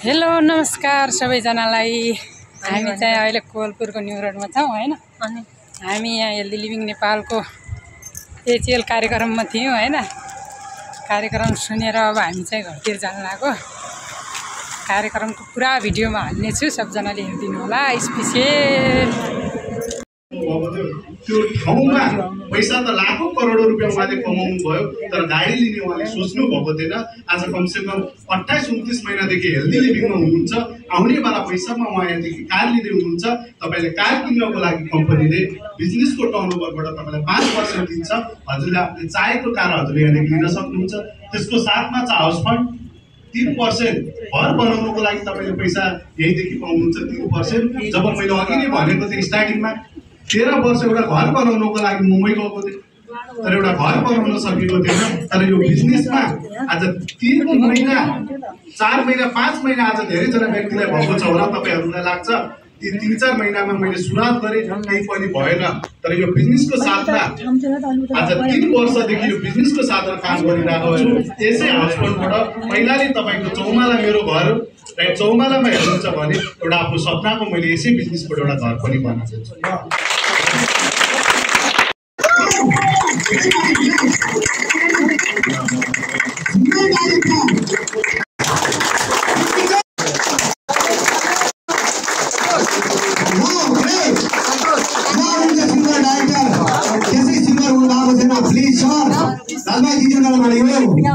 Hello नमस्कार सबैजनालाई। हामी चाहिँ अहिले कोलपुरको न्यू रोडमा छौँ हैन। हामी यहाँ हेल्दी लिभिङ नेपालको एचएल कार्यक्रममा थियौँ हैन। कार्यक्रम सुनेर अब हामी चाहिँ घरतिर जान लाग्यो। कार्यक्रमको पुरा भिडियोमा हाल्नेछु, सबजनाले हेरिदिनु होला। स्पेशल त्यो ठाउँमा पैसा त लाखौं करोडौं रुपियाँ उहाँले कमाउनु भयो, तर गाडी लिने उहाँले सोच्नु भएको थिएन। आज कमसेकम 28-29 महिनादेखि हेल्दी लिभिङमा हुनुहुन्छ। आउने वाला पैसामा उहाँ यहाँदेखि कार लिँदै हुनुहुन्छ। तपाईले कार किन्नको लागि कम्पनीले बिजनेसको टर्नओभरबाट तपाईलाई 5% दिन्छ। हजुरले आफूले चाहेको कार हजुरले यहाँदेखि लिन सक्नुहुन्छ। त्यसको साथमा चाहिँ हाउस फन्ड 3%, घर बनाउनको लागि तपाईले पैसा यहीँदेखि पाउनुहुन्छ 3%। जब मैले अघि नै भनेको थिएँ स्टार्टिङमा 13 वर्ष एउटा घर बनाउनको लागि मुम्बई गएको थिएँ, तर एउटा घर बनाउन सकेको थिएन। तर यो बिजनेसमा आज 3 महिना 4 महिना 5 महिना आज धेरैजना व्यक्तिलाई भएको छ होला। तपाईहरुलाई लाग्छ ती 3-4 महिनामा मैले सुरुवात गरेँ केही पनि भएन, तर यो बिजनेसको साथमा आज 3 वर्षदेखि यो बिजनेसको साथमा काम गरिरहेको छु। यसै हाउस फन्डबाट पहिलाले तपाईको चौमाला मेरो घर चौमालामा हेर्नुहुन्छ भने एउटा आफ्नो सपनाको मैले यसै बिजनेसबाट एउटा घर पनि बनाएको छु।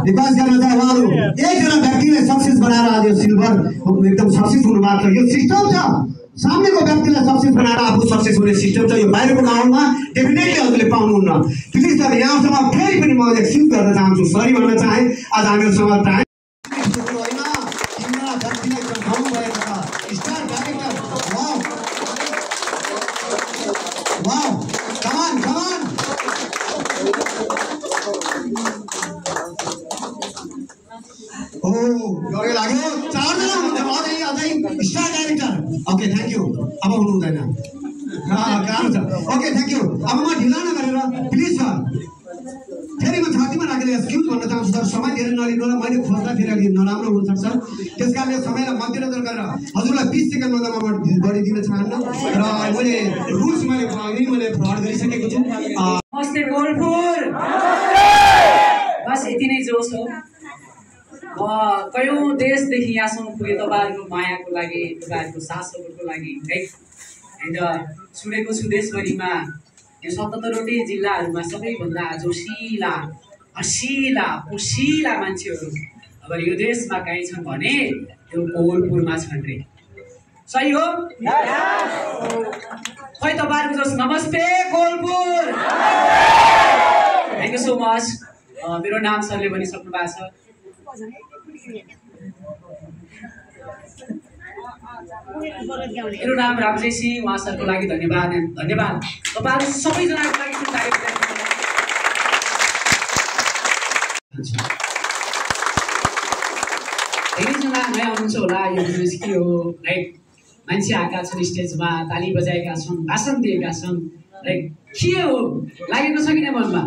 विकास गर्न चाहिँ उहाँहरू एकजना व्यक्तिले सक्सेस बनाएर आज सिल्भर एकदम सक्सेस हुनु भएको छ। यो सिस्टम छ, सामनेको व्यक्तिलाई सक्सेस बनाएर आफू सक्सेस हुने सिस्टम छ। यो बाहिरको माहौलमा डेफिनेटली हजुरले पाउनुहुन्न। प्लिज सर यहाँसम्म फेरि पनि म एक्सक्युज गर्न चाहन्छु, सरी भन्न चाहे। आज हामीहरूसँग टाइम लाग्यो 4 जना हुनुहुन्छ अझै star director. Okay thank you. अब हुनु हुँदैन काम छ। Okay thank you. अब म ढिला नगरेर प्लिज सर फेरि म छातीमा राखेर एक्सक्युज भन्न चाहन्छु सर। समय धेरै नलिनु होला, मैले खोज्दा फेरि नराम्रो हुन सक्छ। त्यसकारणले समयलाई मध्यनजर गरेर हजुरलाई 20 सेकेन्डमा म बढी दिन चाहन्न र मैले रुल्स मैले फ्रड गरिसकेको छु। नमस्ते कोलपुर। बस यति नै जोस हो। कयौं देशदेखि यहाँसम्म पुगे तपाईहरुको मायाको लागि, तपाईहरुको साथ सपोर्टको लागि है। एन्ड सुनेको छु देशभरिमा यो 77वटै जिल्लाहरुमा सबैभन्दा जोसिला हसिला पोसिला मान्छेहरु अब यो देशमा कहीँ छन् भने त्यो कोलपुरमा छन् रे। सही हो? खै तपाईहरुको जोस। नमस्ते Kolpur. Thank you so much. मेरो नाम सरले भनिसक्नु भएको छ। मेरो नाम रामजेसी। उहाँ सरको लागि धन्यवाद धन्यवाद। तपाईहरु सबैजनाको लागि धेरैजना नयाँ हुनुहुन्छ होला। यो बिजनेस के हो राइट। मान्छे आएका छन्, स्टेजमा ताली बजाएका छन्, भाषण दिएका छन् राइट। के हो लागेको छ कि नै मनमा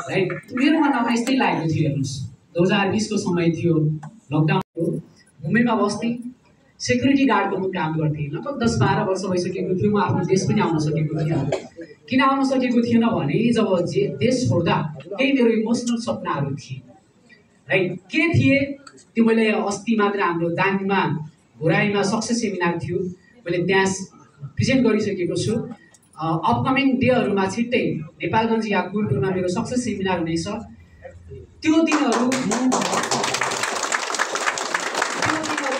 राइट। मेरो मनमा यस्तै लागेको थियो। हेर्नुहोस् 2020 को समय थियो, लकडाउन हो। मुम्बईमा बस्ने सेक्युरिटी गार्डको म काम गर्थेँ। लगभग 10-12 वर्ष भइसकेको थियो। म आफ्नो देश पनि आउन सकेको थिएन। किन आउन सकेको थिएन भने जब देश छोड्दा केही मेरो इमोसनल सपनाहरू थिए राइट। के थिए त्यो मैले अस्ति मात्र हाम्रो दाङमा घोराईमा सक्सेस सेमिनार थियो, मैले त्यहाँ प्रेजेन्ट गरिसकेको छु। अपकमिङ डेहरूमा छिट्टै नेपालगञ्ज या कोलपुरमा मेरो सक्सेस सेमिनार हुनेछ। त्यो दिनहरू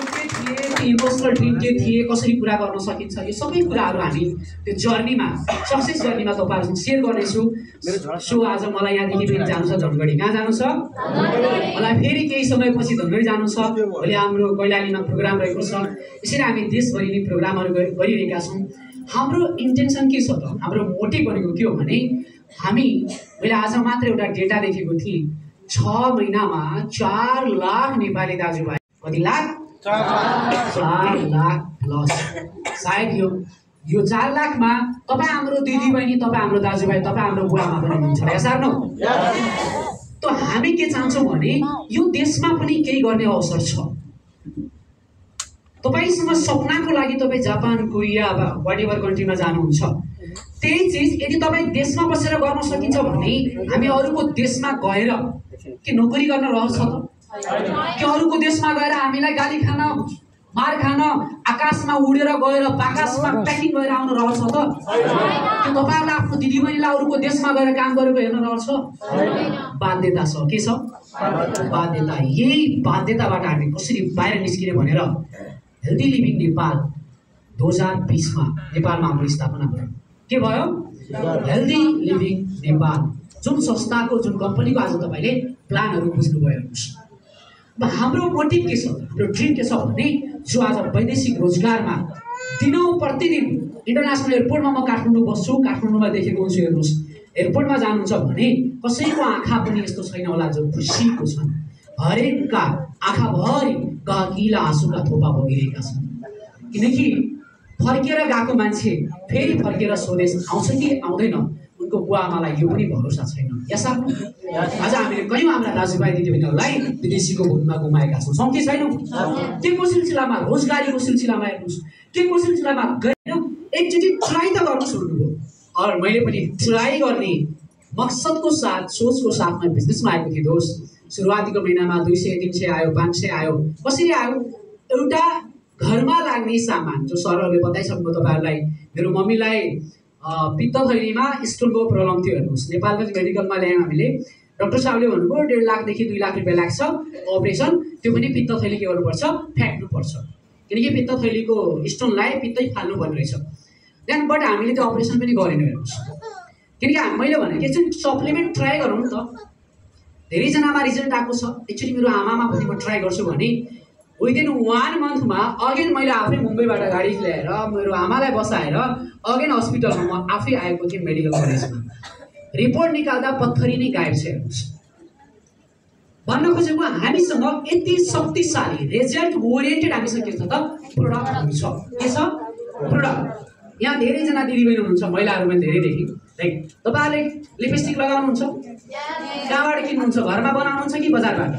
के थिए, इमोसनल ड्रिम के थिए, कसरी पुरा गर्न सकिन्छ, यो सबै कुराहरू हामी त्यो जर्नीमा सक्सेस जर्नीमा तपाईहरुसँग सेयर गर्नेछु। सो आज मलाई यहाँदेखि फेरि जानु छ धनगढी। कहाँ जानु छ? मलाई फेरि केही समयपछि धनगढी जानु छ। भोलि हाम्रो कैलालीमा प्रोग्राम रहेको छ। यसरी हामी देशभरि नै प्रोग्रामहरू गरिरहेका छौँ। हाम्रो इन्टेन्सन के छ त? हाम्रो मोटिभ भनेको के हो भने हामी मैले आज मात्र एउटा डेटा देखेको थिएँ। 6 महिनामा 4 लाख नेपाली दाजुभाइ, कति लाख? 4 लाख प्लस। सायद यो 4 लाखमा तपाईँ हाम्रो दिदी बहिनी, तपाईँ हाम्रो दाजुभाइ, तपाईँ हाम्रो बुवामा पनि हुनुहुन्छ। यस आर नो? त हामी के चाहन्छौँ भने यो देशमा पनि केही गर्ने अवसर छ। तपाईसँग सपनाको लागि तपाईँ जापान, कोरिया वा वाट एभर कन्ट्रीमा जानुहुन्छ, त्यही चिज यदि तपाईँ देशमा बसेर गर्न सकिन्छ भने हामी अरूको देशमा गएर के नोकरी गर्न रहन्छ त? कि अरूको देशमा गएर हामीलाई गाली खान, मार खान, आकाशमा उडेर गएर आकाशमा प्याकिङ गरेर आउनु रहन्छ त? कि तपाईँहरूले आफ्नो दिदीबहिनीलाई अरूको देशमा गएर काम गरेको हेर्न रहन्छ? बाध्यता छ। के छ? बाध्यता। यही बाध्यताबाट हामी कसरी बाहिर निस्किने भनेर हेल्दी लिभिङ नेपाल 2020 मा नेपालमा हाम्रो स्थापना भयो। के भयो? Healthy living Nepal. जुन संस्थाको, जुन कम्पनीको आज तपाईँले प्लानहरू बुझ्नुभयो हेर्नुहोस्। अब हाम्रो मोटिभ के छ, हाम्रो ड्रिम के छ भने जो आज वैदेशिक रोजगारमा दिनौँ प्रतिदिन इन्टरनेसनल एयरपोर्टमा म काठमाडौँ बस्छु, काठमाडौँमा देखेको हुन्छु। हेर्नुहोस्, एयरपोर्टमा जानुहुन्छ भने कसैको आँखा पनि यस्तो छैन होला जो खुसीको छन्। हरेकका आँखाभरि गहकिला आँसुका थोपा बगिरहेका छन्। किनकि फर्केर गएको मान्छे फेरि फर्केर स्वदेश आउँछ कि आउँदैन, उनको बुवा आमालाई यो पनि भरोसा छैन। यसा आज हामीले कयौँ हाम्रा दाजुभाइ दिदीबहिनीहरूलाई विदेशीको भूमिमा गुमाएका छौँ कि छैनौँ? के को सिलसिलामा? रोजगारीको सिलसिलामा। हेर्नुहोस्, के को सिलसिलामा? एकचोटि ट्राई त गर्नु छोड्नुभयो। और मैले पनि ट्राई गर्ने मकसदको साथ, सोचको साथमा बिजनेसमा आएको थिएँ दोस्त। सुरुवातीको महिनामा 200-300 आयो, 500 आयो। कसरी आयो? एउटा घरमा लाग्ने सामान जो सरहरूले बताइसक्नु तपाईँहरूलाई। मेरो मम्मीलाई पित्त थैलीमा स्टोनको प्रब्लम थियो। हेर्नुहोस्, नेपालगञ्ज मेडिकलमा ल्यायौँ हामीले। डाक्टर साहबले भन्नुभयो 1.5 लाखदेखि 2 लाख रुपियाँ लाग्छ अपरेसन। त्यो पनि पित्त थैली के गर्नुपर्छ? फ्याक्नुपर्छ। किनकि पित्त थैलीको स्टोनलाई पित्तै फाल्नुपर्ने रहेछ। देन बट हामीले त्यो अपरेसन पनि गरेनौँ। हेर्नुहोस्, किनकि मैले भने एकचोटि सप्लिमेन्ट ट्राई गरौँ नि त। धेरैजनामा रिजल्ट आएको छ। एकचोटि मेरो आमामा पनि म ट्राई गर्छु भने विदिन 1 मन्थमा अगेन मैले आफै मुम्बईबाट गाडी ल्याएर मेरो आमालाई बसाएर अगेन हस्पिटलमा म आफै आएको थिएँ मेडिकल कलेजमा। रिपोर्ट निकाल्दा पत्थरी नै गायब छ। हेर्नुहोस्, भन्न खोजेको हामीसँग यति शक्तिशाली रिजल्ट ओरिएन्टेड हामीसँग के छ त? प्रोडक्टहरू छ। के छ? प्रोडक्ट। यहाँ धेरैजना दिदीबहिनी हुनुहुन्छ, महिलाहरू पनि धेरै देखेँ। लाइक तपाईँहरूले लिपस्टिक लगाउनुहुन्छ, कहाँबाट किन्नुहुन्छ? घरमा बनाउनुहुन्छ कि बजारबाट?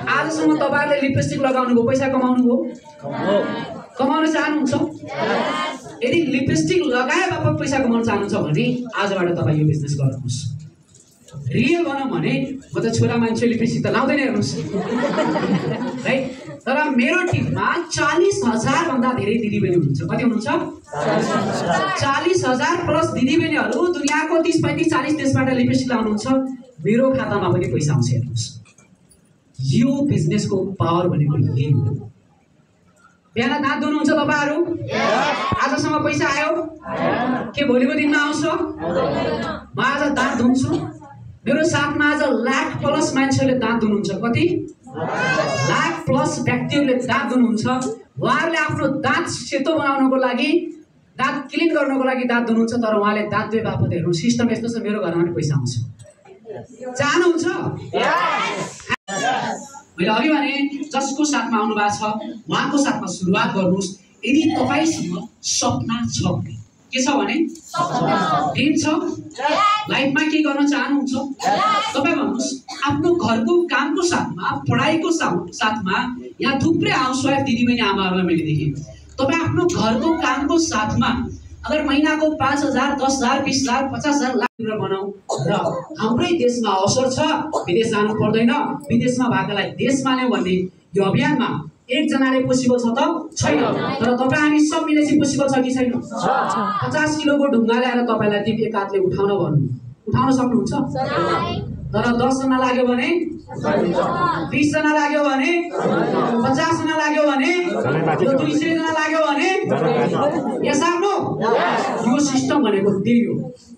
आजसम्म तपाईँहरूले लिपस्टिक लगाउनुभयो, पैसा कमाउनुभयो? कमाउन चाहनुहुन्छ? यदि लिपस्टिक लगाए बापत पैसा कमाउन चाहनुहुन्छ भने आजबाट तपाईँ यो बिजनेस गर्नुहोस्। रियल भनौँ भने म त छोरा मान्छे लिपस्टिक त लाउँदैन। हेर्नुहोस्, राइट। तर मेरो टिममा 40,000 भन्दा धेरै दिदीबहिनी हुनुहुन्छ। कति हुनुहुन्छ? 40,000 प्लस दिदीबहिनीहरू दुनियाँको 30, 35, 40 देशबाट लिपस्टिक लाउनुहुन्छ। मेरो खातामा पनि पैसा आउँछ। हेर्नुहोस्, यो बिजनेसको पावर भनेको यही हो। बिहान दाँत धुनुहुन्छ तपाईँहरू? आजसम्म पैसा आयो? के भोलिको दिनमा आउँछ? म आज दाँत धुन्छु। मेरो साथमा आज 1 लाख प्लस मान्छेहरूले दाँत धुनुहुन्छ। कति? 1 लाख प्लस व्यक्तिहरूले दाँत धुनुहुन्छ। उहाँहरूले आफ्नो दाँत सेतो बनाउनको लागि, दाँत क्लिन गर्नको लागि दाँत धुनुहुन्छ। तर उहाँले दाँत धोए बापत हेर्नु सिस्टम यस्तो छ, मेरो घरमा पनि पैसा आउँछ। चाहनुहुन्छ? मैले अघि भने जसको साथमा आउनु भएको छ उहाँको साथमा सुरुवात गर्नुहोस्। यदि तपाईँसँग सपना छ भने, के छ भने ड्रिम छ, लाइफमा के गर्न चाहनुहुन्छ, तपाईँ भन्नुहोस्। आफ्नो घरको कामको साथमा, पढाइको साथमा यहाँ थुप्रै हाउसवाइफ दिदीबहिनी आमाहरूलाई मैले देखेँ। तपाईँ आफ्नो घरको कामको साथमा अगर महीनाको 5,000, 10,000, 20,000, 50,000 लाख रुपियाँ बनाऊ र हाम्रै देशमा अवसर छ, विदेश जानु पर्दैन, विदेशमा भएकालाई देशमा ल्याउँ भन्ने यो अभियानमा एकजनाले पोसिबल छ त? छैन। तर तपाईँ हामी सब मिलेपछि पोसिबल छ कि छैन? 50 किलोको ढुङ्गा ल्याएर तपाईँलाई त्यो एक हातले उठाउन सक्नुहुन्छ? तर 10 जना लाग्यो भने, 20 जना लाग्यो भने, 50 जना लाग्यो भने, 200 जना लाग्यो भने यस आफ्नो यो सिस्टम भनेको त्यही हो।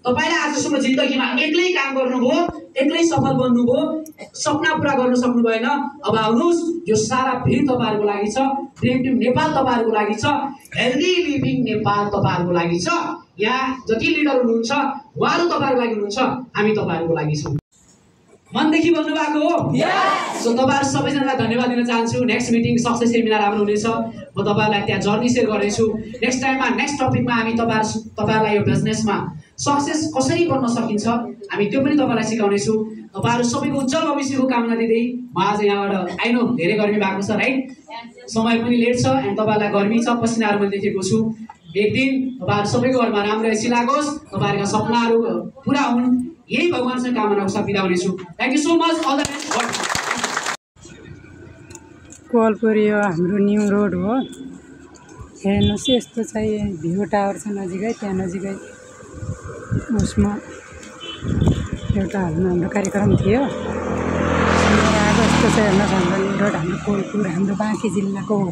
तपाईँले आजसम्म जिन्दगीमा एक्लै काम गर्नुभयो, एक्लै सफल बन्नुभयो, सपना पुरा गर्न सक्नु भएन। अब आउनुहोस्, यो सारा भिड तपाईँहरूको लागि छ। ड्रिम टिम नेपाल तपाईँहरूको लागि छ। हेल्दी लिभिङ नेपाल तपाईँहरूको लागि छ। यहाँ जति लिडर हुनुहुन्छ उहाँहरू तपाईँहरूको लागि हुनुहुन्छ, हामी तपाईँहरूको लागि छौँ। मनदेखि भन्नु भएको हो? सो तपाईँहरू सबैजनालाई धन्यवाद दिन चाहन्छु। नेक्स्ट मिटिङ सक्सेस सेमिनार राम्रो हुनेछ। म तपाईँहरूलाई त्यहाँ जर्नी सेयर गर्नेछु। नेक्स्ट टाइममा नेक्स्ट टपिकमा हामी तपाईँहरूलाई यो बिजनेसमा सक्सेस कसरी गर्न सकिन्छ हामी त्यो पनि तपाईँलाई सिकाउनेछौँ। तपाईँहरू सबैको उज्जवल भविष्यको कामना दिँदै म आज यहाँबाट आइनो धेरै गर्मी भएको छ, राइट। समय पनि लेट छ एन्ड तपाईँहरूलाई गर्मी छ, पसिनाहरू मैले देखेको छु। एक दिन तपाईँहरू सबैको घरमा राम्रो एसी लागोस्, तपाईँहरूका सपनाहरू पुरा हुन्, यही भगवानसँग कामनाको साथ बिदा हुनेछु। Thank you so much, all the best. Kovalpur यो हाम्रो न्यू रोड हो। हेर्नुहोस् यस्तो चाहिँ भ्यू टावर छ नजिकै, त्यहाँ नजिकै उसमा एउटा हाम्रो कार्यक्रम थियो। अब यस्तो चाहिँ हेर्नुहोस् हाम्रो न्यू रोड, हाम्रो कोवलपुर, हाम्रो बाँकी जिल्लाको हो।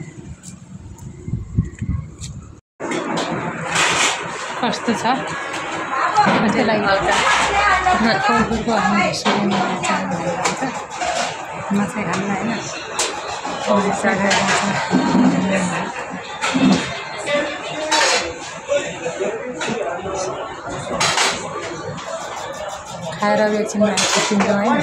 कस्तो छ मजा लाग्यो। कोवलपुरको हाम्रो सुरुमा माछा खान्न होइन, खाएर एकछिनमा छुट्टिन्छौँ होइन।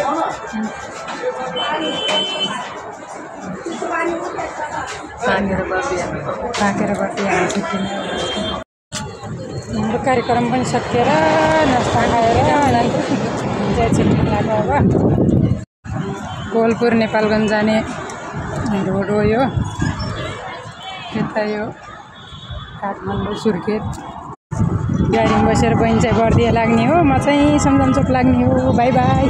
पाकेर बसिहाल्छ छुट्टिने। हाम्रो कार्यक्रम पनि सकिएर नास्ता खाएर एकछिन लाग्यो। अब कोवलपुर नेपालगञ्ज जाने रोड हो यो। यता यो काठमाडौँ सुर्खेत गाडीमा बसेर बहिनी चाहिँ बर्दिया लाग्ने हो, म चाहिँ सम्झनचोक लाग्ने हो। By by.